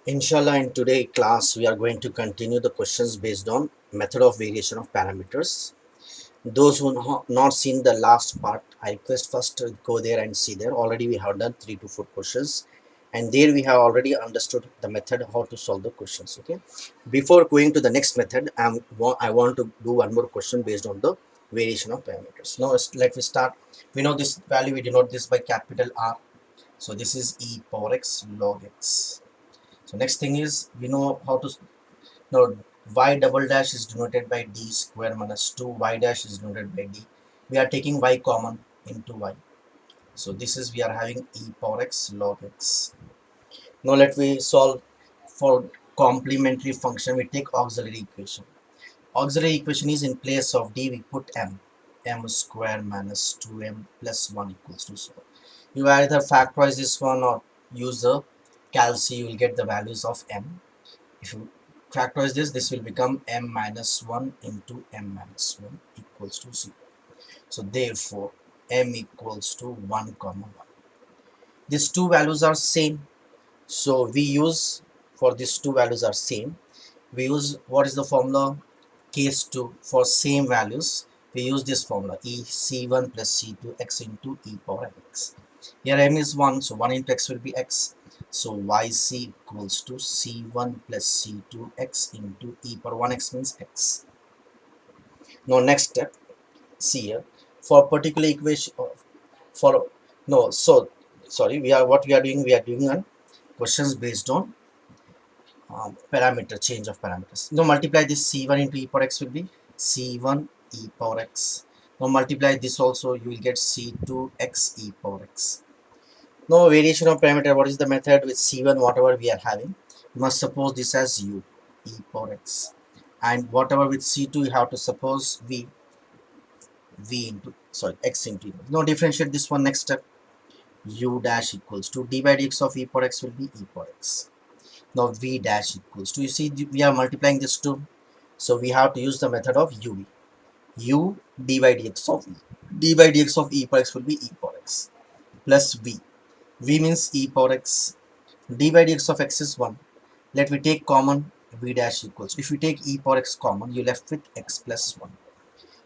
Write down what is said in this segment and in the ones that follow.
Inshallah, in today's class, we are going to continue the questions based on method of variation of parameters. Those who have not seen the last part, I request first to go there and see there. Already we have done 3 to 4 questions, and there we have already understood the method how to solve the questions. Okay. Before going to the next method, I want to do one more question based on the variation of parameters. Now let me start. We know this value. We denote this by capital R. So this is e power x log x. So next thing is we know how to now y double dash is denoted by d square minus 2 y dash is denoted by d. We are taking y common into y. So this is we are having e power x log x. Now let me solve for complementary function. We take auxiliary equation. Auxiliary equation is in place of d we put m square minus 2m plus 1 equals to so. You either factorize this one or use the calc, you will get the values of m. If you factorize this, this will become m minus 1 into m minus 1 equals to 0. So therefore, m equals to 1 comma 1. These two values are same. So we use, for these two values are same, we use, what is the formula? Case 2, for same values, we use this formula, e c1 plus c2 x into e power x. Here m is 1, so 1 into x will be x. So yc equals to c1 plus c2 x into e power 1x means x. Now next step, see here, for particular equation, for, no, so, sorry, what we are doing, we are doing on questions based on parameter, change of parameters. Now multiply this c1 into e power x will be c1 e power x. Now multiply this also, you will get c2 x e power x. Now variation of parameter, what is the method? With c1 whatever we are having, you must suppose this as u e power x, and whatever with c2 you have to suppose v into, sorry, x into. Now differentiate this one. Next step, u dash equals to d by dx of e power x will be e power x. Now v dash equals to, you see we are multiplying this two, so we have to use the method of uv. U d by dx of e, d by dx of e power x will be e power x plus v. V means e power x, d by dx of x is 1. Let me take common, v dash equals, if you take e power x common, you left with x plus 1.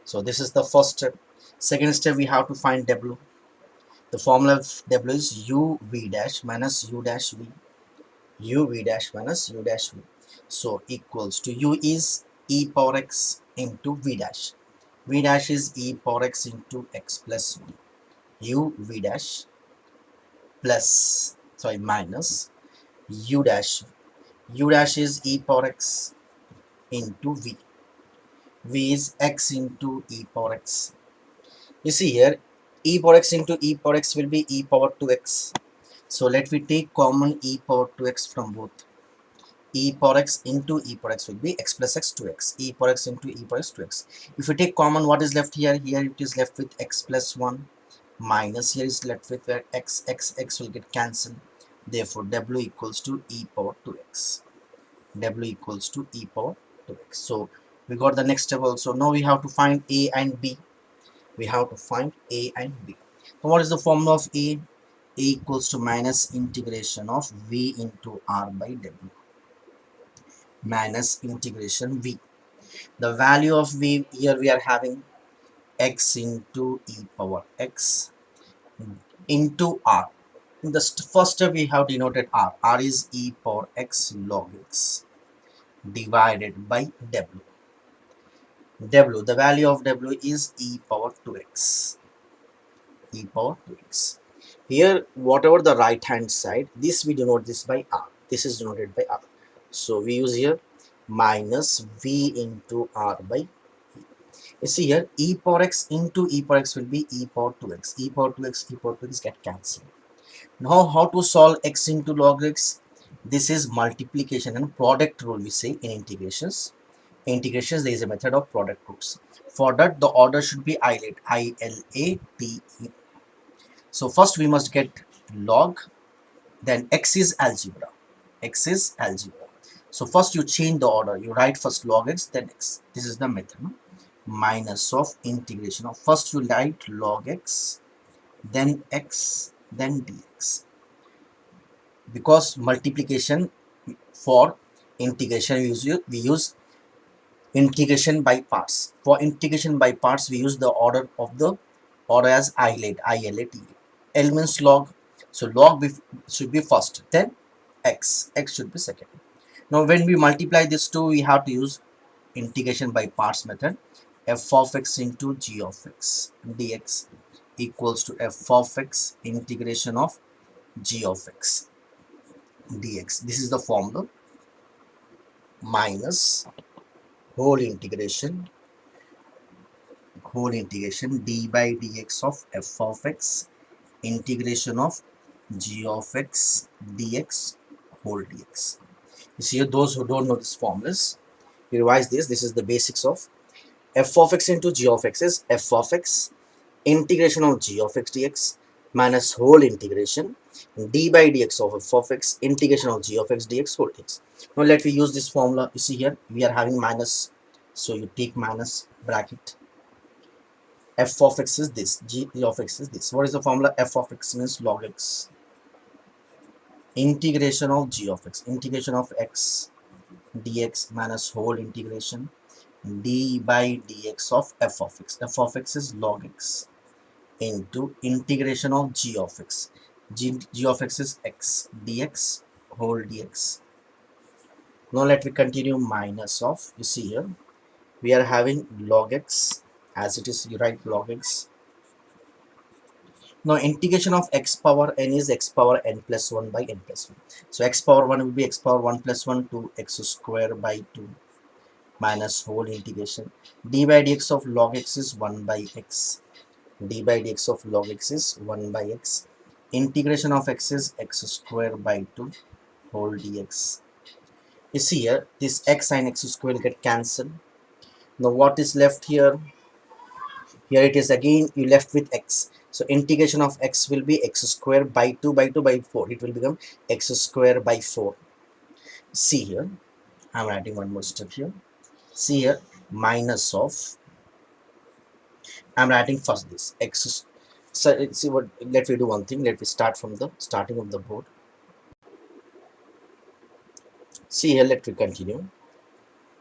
So this is the first step. Second step, we have to find w. The formula of w is u v dash minus u dash v, u v dash minus u dash v. So equals to, u is e power x into v dash. V dash is e power x into x plus 1. U v dash plus, sorry, minus u dash. U dash is e power x into v. V is x into e power x. You see here, e power x into e power x will be e power 2x. So let me take common e power 2x from both. E power x into e power x will be x plus x 2x. E power x into e power x 2x. If you take common, what is left here? Here it is left with x plus 1 minus, here is left with where x will get cancelled. Therefore w equals to e power 2x. W equals to e power 2x. So we got the next step also. Now we have to find a and b. We have to find a and b. So what is the formula of a? A equals to minus integration of v into r by w, minus integration v. The value of v here we are having x into e power x into r. In the first step we have denoted r. R is e power x log x divided by w. W, the value of w is e power 2x. E power 2x. Here, whatever the right hand side, this we denote this by r. This is denoted by r. So we use here minus v into r by e. You see here, e power x into e power x will be e power 2x. E power 2x, e power 2x get cancelled. Now, how to solve x into log x? This is multiplication and product rule we say in integrations. Integrations, there is a method of product roots. For that, the order should be ILATE, I-L-A-T-E. So first we must get log, then x is algebra. X is algebra. So first you change the order. You write first log x, then x. This is the method. No? Minus of integration of, first you write log x, then x, then dx. Because multiplication, For integration, we use integration by parts. For integration by parts, we use the order as ILAT. L means log, so should be first, then x should be second. Now when we multiply this two, we have to use integration by parts method. F of x into g of x dx equals to f of x integration of g of x dx. This is the formula, minus whole integration d by dx of f of x integration of g of x dx whole dx. You see, those who don't know this formulas, you revise this. This is the basics of f of x into g of x is f of x integration of g of x dx minus whole integration d by dx of f of x integration of g of x dx whole dx. Now let me use this formula. You see here we are having minus, so you take minus bracket. F of x is this, g of x is this. What is the formula? F of x means log x integration of g of x dx minus whole integration d by dx of f of x. F of x is log x into integration of g of x. G of x is x dx whole dx. Now let me continue, minus of, you see here we are having log x as it is. You write log x. Now integration of x power n is x power n plus 1 by n plus 1. So x power 1 will be x power 1 plus 1 to x square by 2 minus whole integration d by dx of log x is 1 by x. D by dx of log x is 1 by x. Integration of x is x square by 2 whole dx. You see here this x and x square will get cancelled. Now what is left here? Here it is again, you left with x. So integration of x will be x square by 2 by 2 by 4. It will become x square by 4. See here, I'm adding one more step here. See here, minus of, I'm writing first this x. So let's see what, let me do one thing. Let me start from the starting of the board. See here, let me continue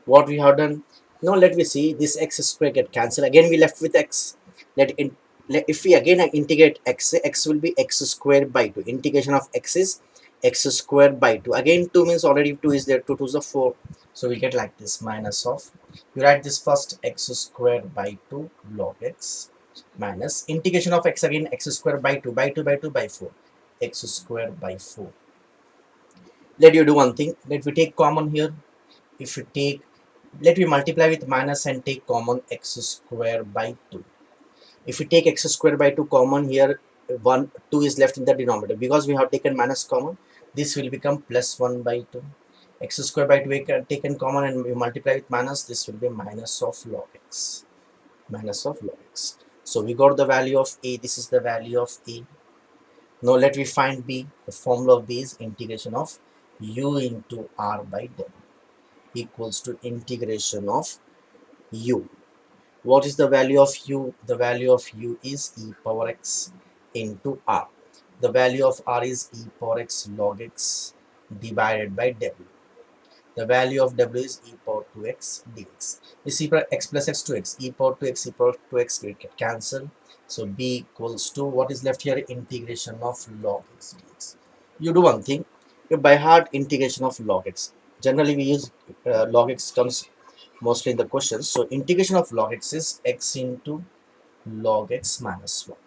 what we have done. Now let me see this x square get cancelled. Again we left with x. If we again integrate x, x will be x squared by 2. Integration of x is x squared by 2. Again 2 means already 2 is there, 2 to the 4. So we get like this, minus of, you write this first, x squared by 2 log x minus integration of x, again x squared by 2 by 2 by 2 by 4, x squared by 4. Let you do one thing. Let me take common here. If you take, let me multiply with minus and take common x square by 2. If you take x square by 2 common here, 2 is left in the denominator. Because we have taken minus common, this will become plus 1 by 2. X square by 2 taken common and we multiply with minus, this will be minus of log x. Minus of log x. So we got the value of a. This is the value of a. Now let me find b. The formula of b is integration of u into r by w equals to integration of u. What is the value of u? The value of u is e power x into r. The value of r is e power x log x divided by w. The value of w is e power 2x dx. This e power x plus x to x. E power 2x, e power 2x will get cancelled. So b equals to, what is left here? Integration of log x dx. You do one thing. You by heart integration of log x. Generally we use log x comes mostly in the questions. So integration of log x is x into log x minus 1.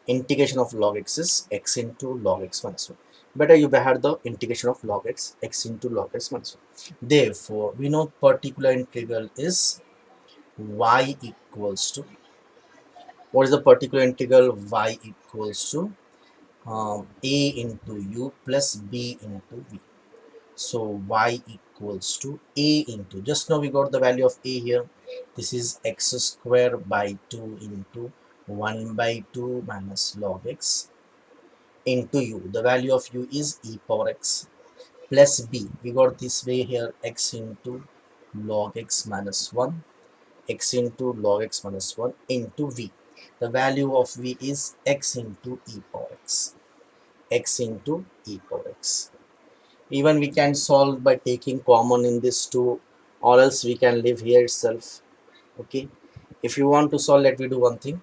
Integration of log x is x into log x minus 1. Better you had the integration of log x, x into log x minus 1. Therefore, we know particular integral is y equals to, what is the particular integral? Y equals to a into u plus b into v. So y equals to a into, just now we got the value of a here. This is x square by 2 into 1 by 2 minus log x into u. The value of u is e power x plus b. We got this way here, x into log x minus 1, x into log x minus 1 into v. The value of v is x into e power x, x into e power x. Even we can solve by taking common in this 2, or else we can leave here itself. Okay, if you want to solve, let me do one thing.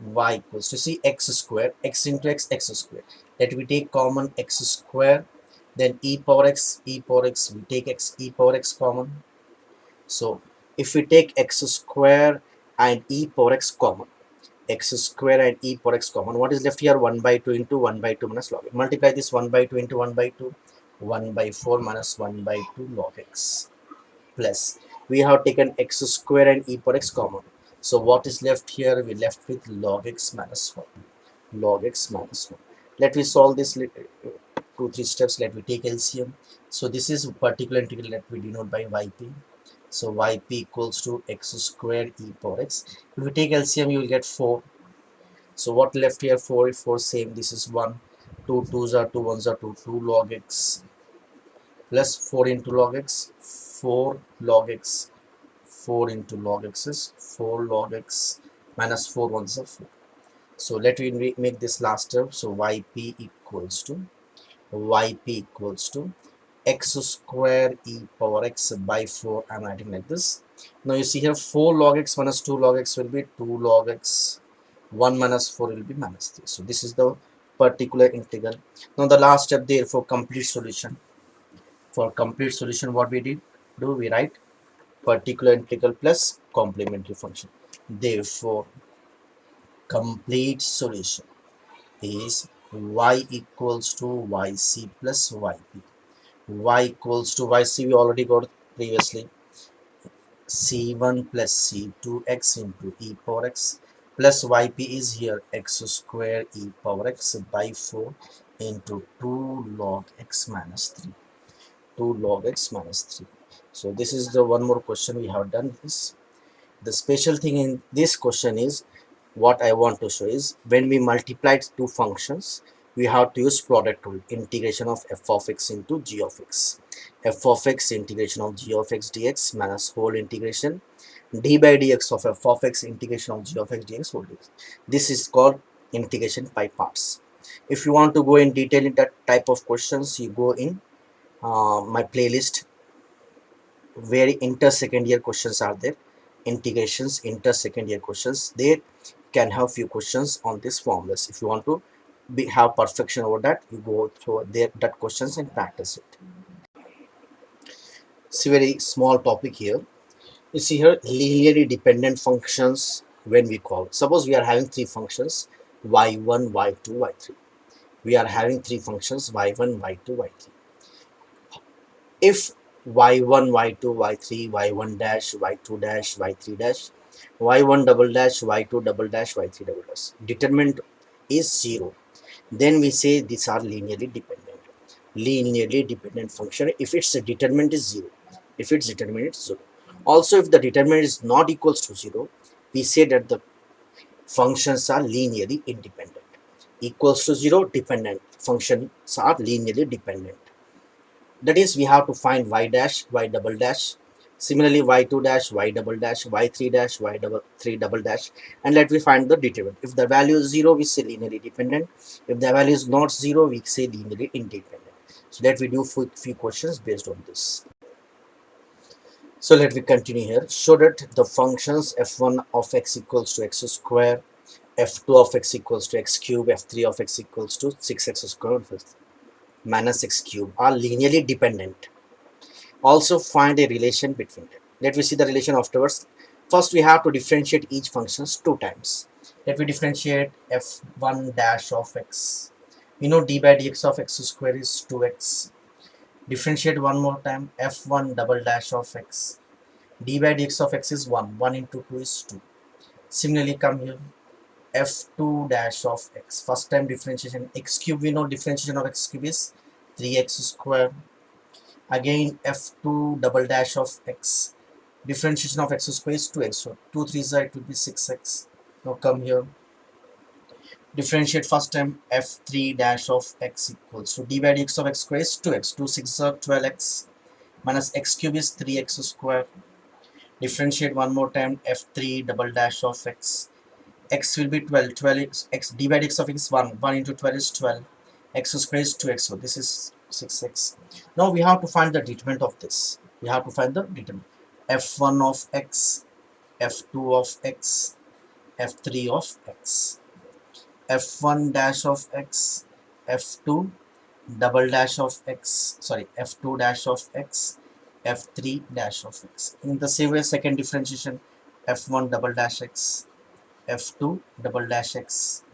Y equals to, see, x square, x into x, x square. Let me take common x square, then e power x, we take x e power x common. So if we take x square and e power x common, x square and e power x common, what is left here? 1 by 2 into 1 by 2 minus log x. Multiply this 1 by 2 into 1 by 2, 1 by 4 minus 1 by 2 log x, plus we have taken x square and e power x common. So what is left here? We left with log x minus 1. Log x minus 1. Let me solve this 2-3 steps. Let me take LCM. So this is particular integral that we denote by yp. So yp equals to x square e power x. If you take LCM, you will get 4. So what left here? 4 same. This is 1. 2 2s are 2, 1s are 2. 2 log x plus 4 into log x. 4 log x. 4 into log x is 4 log x minus 4 ones are 4. So let me make this last term. So yp equals to x square e power x by 4. I'm writing like this. Now you see here 4 log x minus 2 log x will be 2 log x. 1 minus 4 will be minus 3. So this is the particular integral. Now the last step, therefore complete solution. For complete solution, what we do, we write particular integral plus complementary function. Therefore complete solution is y equals to yc plus yp. Y equals to yc, we already got previously, c1 plus c2 x into e power x, plus yp is here x square e power x by 4 into 2 log x minus 3. 2 log x minus 3. So this is the one more question we have done this. The special thing in this question is, what I want to show is, when we multiplied two functions, we have to use product rule. Integration of f of x into g of x. F of x integration of g of x dx minus whole integration d by dx of f of x integration of g of x dx whole dx. This is called integration by parts. If you want to go in detail in that type of questions, you go in my playlist where inter second year questions are there. Integrations inter second year questions, there can have few questions on this formulas. If you want to have perfection over that, you go through there that questions and practice it. It's a very small topic here. You see here linearly dependent functions. When we call, suppose we are having three functions, y1 y2 y3. We are having three functions, y1 y2 y3. If y1 y2 y3 y1 dash y2 dash y3 dash y1 double dash y2 double dash y3 double dash determinant is 0, then we say these are linearly dependent function if its determinant is 0. If its determinant is 0, also if the determinant is not equals to 0, we say that the functions are linearly independent. Equals to 0, dependent functions are linearly dependent. That is, we have to find y dash, y double dash, similarly y2 dash, y double dash, y3 dash, y double 3 double dash, and let me find the determinant. If the value is 0, we say linearly dependent. If the value is not 0, we say linearly independent. So let me do few questions based on this. So let me continue here. Show that the functions f1 of x equals to x square, f2 of x equals to x cube, f3 of x equals to 6x square minus x cube are linearly dependent. Also find a relation between them. Let me see the relation afterwards. First we have to differentiate each functions two times. Let me differentiate f1 dash of x. We know d by dx of x square is 2x. Differentiate one more time, f1 double dash of x. D by dx of x is 1. 1 into 2 is 2. Similarly come here, f2 dash of x. First time differentiation, x cube, we know differentiation of x cube is 3x square. Again f2 double dash of x. Differentiation of x square is 2x. So 2 3s it will be 6x. Now come here. Differentiate first time, f3 dash of x equals to d by dx of x square is 2x. 2 6 are 12x minus x cube is 3x square. Differentiate one more time, f3 double dash of x. X will be 12 is x, d by dx of x is 1 into 12 is 12, x square is 2x. So this is 6x. Now we have to find the determinant of this. We have to find the determinant. f1 of x, f2 of x, f3 of x, f1 dash of x, f2 double dash of x, sorry, f2 dash of x, f3 dash of x. In the same way, second differentiation, f1 double dash x, f2 double dash x,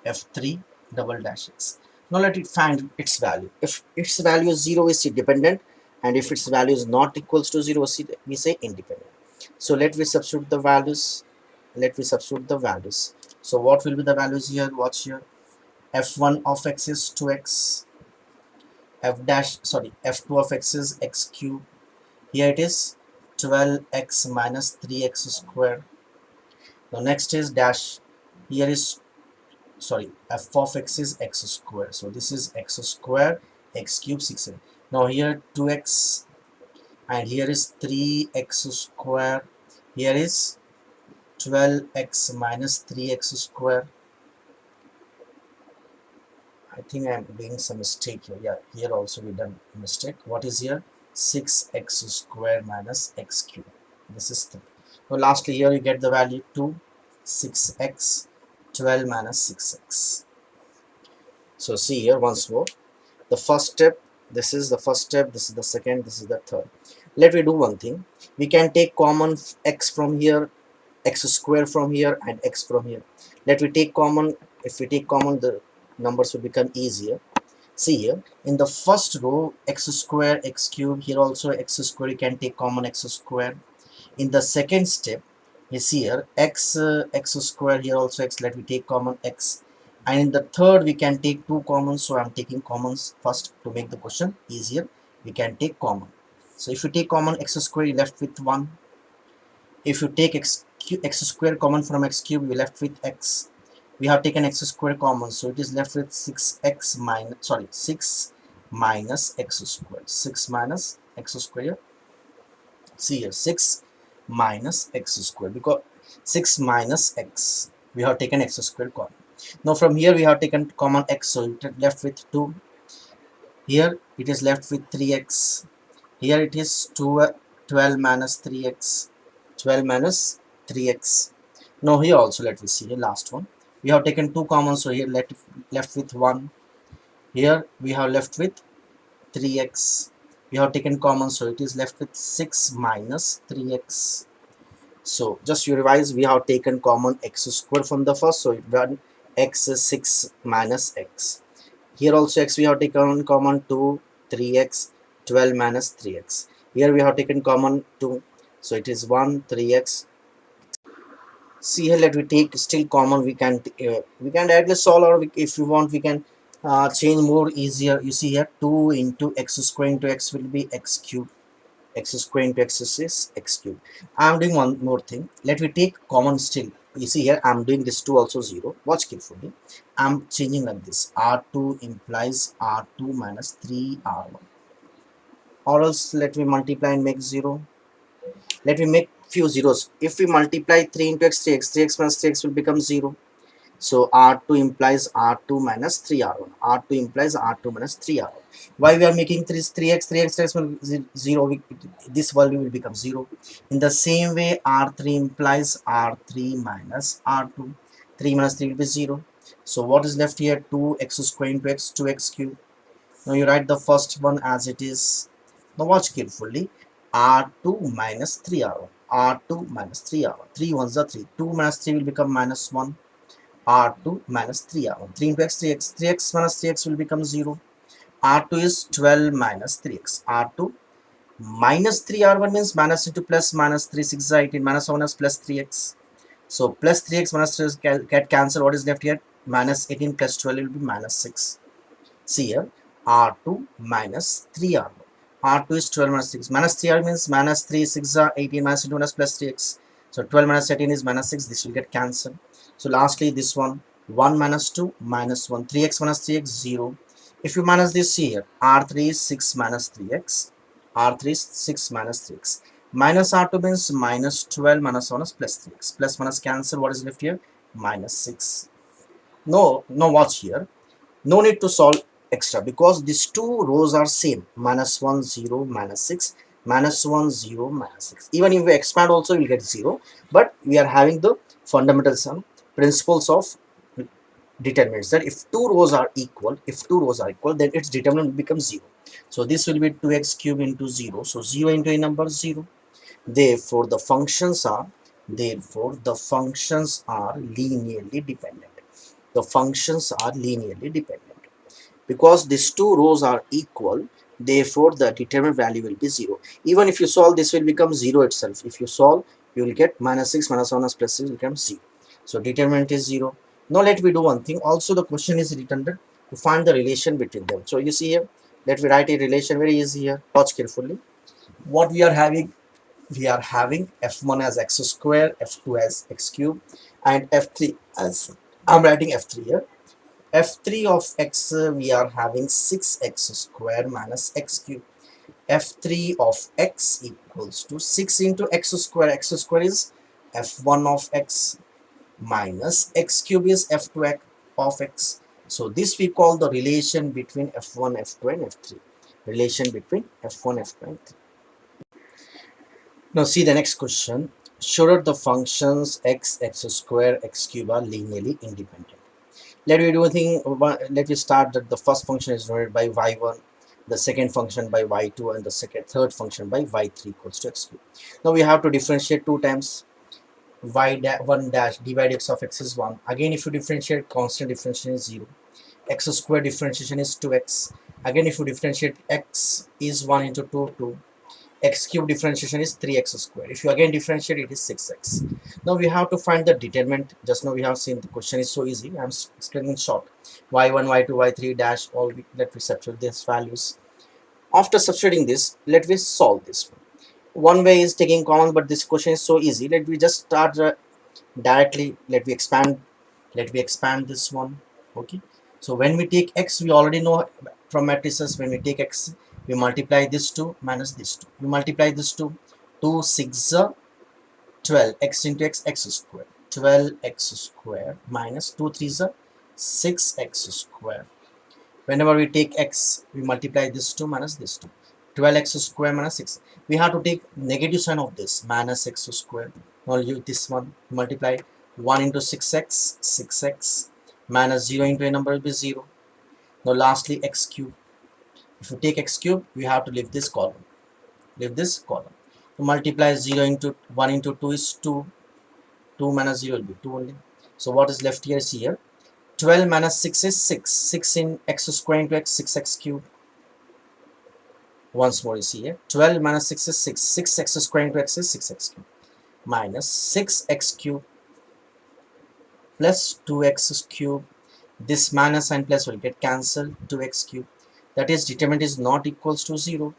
f3 double dash x. Now let it find its value. If its value is 0, we say dependent, and if its value is not equals to 0, we say independent. So let me substitute the values. Let me substitute the values. So what will be the values here? Watch here. f1 of x is 2x, f2 of x is x cube. Here it is 12x minus 3x square. Now next is dash. Here is, sorry, f of x is x square, so this is x square, x cube 6. Now here 2x, and here is 3x square. Here is 12x minus 3x square. I think I am doing some mistake here. Yeah, here also we done mistake. What is here? 6x square minus x cube. This is 3. Now lastly here you get the value 2, 6x, 12 minus 6x. So see here once more. The first step, this is the first step, this is the second, this is the third. Let me do one thing. We can take common x from here, x square from here, and x from here. Let me take common. If we take common, the numbers will become easier. See here, in the first row, x square, x cube, here also x square, you can take common x square. In the second step, is here x square, here also x, let me take common x. And in the third we can take two commons, so I'm taking commons first to make the question easier. We can take common. So if you take common x square, you're left with 1. If you take x square common from x cube, you're left with x. We have taken x square common, so it is left with 6x minus, sorry, 6 minus x square. 6 minus x square. See here, 6 minus x square, because 6 minus x, we have taken x square common. Now from here we have taken common x, so it is left with 2. Here it is left with 3x. Here it is 12 minus 3x. 12 minus 3x. Now here also let me see the last one. We have taken 2 common, so here left with 1. Here we have left with 3x. We have taken common, so it is left with 6 minus 3x. So just you revise, we have taken common x square from the first, so it run x is 6 minus x. Here also x we have taken common 2, 3x, 12 minus 3x. Here we have taken common 2, so it is 1, 3x. See here, let we take still common. We can directly solve, or if you want we can change more easier. You see here 2 into x square into x will be x cube. X square into x is x cube. I am doing one more thing. Let me take common still. You see here I am doing this 2 also 0. Watch carefully. I am changing like this. R2 implies R2 minus 3R1. Or else let me multiply and make 0. Let me make few zeros. If we multiply 3 into x, 3x, 3x minus 3x will become 0. So R2 implies R2 minus 3R1. R2 implies R2 minus 3R1. Why we are making 3x, 3x will 0, this value will become 0. In the same way, R3 implies R3 minus R2. 3 minus 3 will be 0. So what is left here? 2x square into x, 2x cube. Now you write the first one as it is. Now watch carefully. R2 minus 3R1. R2 minus 3R1. 3 ones are 3. 2 minus 3 will become minus 1. R2 minus 3R1. 3 into x, 3x. 3x minus 3x will become 0. R2 is 12 minus 3x. R2 minus 3R1 means minus into plus, minus 3, 6 is 18. Minus 1 is plus 3x. So plus 3x minus 3 get cancelled. What is left here? Minus 18 plus 12 will be minus 6. See here, R2 minus 3R1. R2 is 12 minus 6. Minus 3R means minus 3, 6 are 18, minus 2 minus plus 3x. So 12 minus 18 is minus 6. This will get cancelled. So lastly, this one, 1 minus 2 minus 1. 3x minus 3x, 0. If you minus this here, R3 is 6 minus 3x. R3 is 6 minus 3x. Minus R2 means minus 12 minus 1 is plus 3x. Plus minus cancel. What is left here? Minus 6. No, watch here. No need to solve extra because these two rows are same, minus 1 0 minus 6 minus 1 0 minus 6. Even if we expand also we'll get 0, but we are having the fundamentals and principles of determinants that if two rows are equal, then its determinant becomes 0. So this will be 2x cube into 0, so 0 into a number 0. Therefore the functions are linearly dependent. The functions are linearly dependent because these two rows are equal. Therefore the determinant value will be 0. Even if you solve, this will become 0 itself. If you solve, you will get minus 6 minus 1 plus 6 will become 0. So determinant is 0. Now let me do one thing. Also the question is written to find the relation between them. So you see here, let me write a relation very easy here. Watch carefully. What we are having, f1 as x square, f2 as x cube, and f3 as, I'm writing f3 here. f3 of x, we are having 6x square minus x cube. f3 of x equals to 6 into x square. X square is f1 of x minus x cube is f2 of x. So this we call the relation between f1, f2 and f3. Relation between f1, f2 and f3. Now see the next question. Should the functions x, x square, x cube are linearly independent? Let me do a thing. Let me start that the first function is denoted by y1, the second function by y2, and the third function by y3 equals to x cube. Now we have to differentiate two times. Y1 dash dy dx of x is 1. Again, if you differentiate, constant differentiation is 0. X square differentiation is 2x. Again, if you differentiate, x is 1 into 2, 2. X cube differentiation is 3x square. If you again differentiate, it is 6x. Now we have to find the determinant. Just now we have seen the question is so easy. I'm explaining short. y1, y2, y3 dash, all let me substitute these values. After substituting this, let me solve this one. One way is taking common, but this question is so easy. Let me just start directly. Let me expand this one. Okay. So when we take x, we already know from matrices, when we take x, we multiply this 2 minus this 2. We multiply this 2, 2 6 12, x into x, x square. 12x square minus 2 3 6x square. Whenever we take x, we multiply this 2 minus this 2. 12x square minus 6. We have to take negative sign of this, minus x square. Now use this one, multiply 1 into 6x, 6x, minus 0 into a number will be 0. Now lastly, x cube. If you take x cube, we have to leave this column. To multiply 0 into 1 into 2 is 2. 2 minus 0 will be 2 only. So what is left here is here. 12 minus 6 is 6. 6 in x square into x, 6x cube. Once more you see here. 12 minus 6 is 6. 6x square into x is 6x cube. Minus 6x cube plus 2x cube. This minus and plus will get cancelled. 2x cube. That is, determinant is not equals to 0.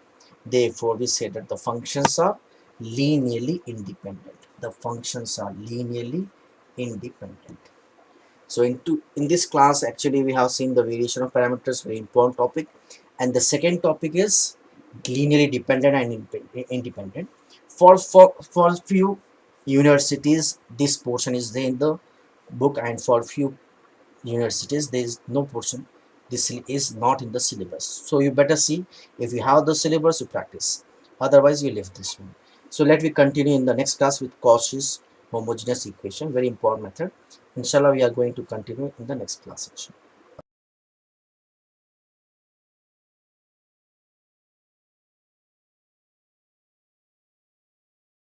Therefore, we say that the functions are linearly independent. The functions are linearly independent. So in this class, actually, we have seen the variation of parameters, very important topic. And the second topic is linearly dependent and independent. For few universities, this portion is there in the book, and for few universities, there is no portion. This is not in the syllabus. So you better see, if you have the syllabus, you practice. Otherwise, you leave this one. So let me continue in the next class with Cauchy's homogeneous equation, very important method. Inshallah, we are going to continue in the next class section.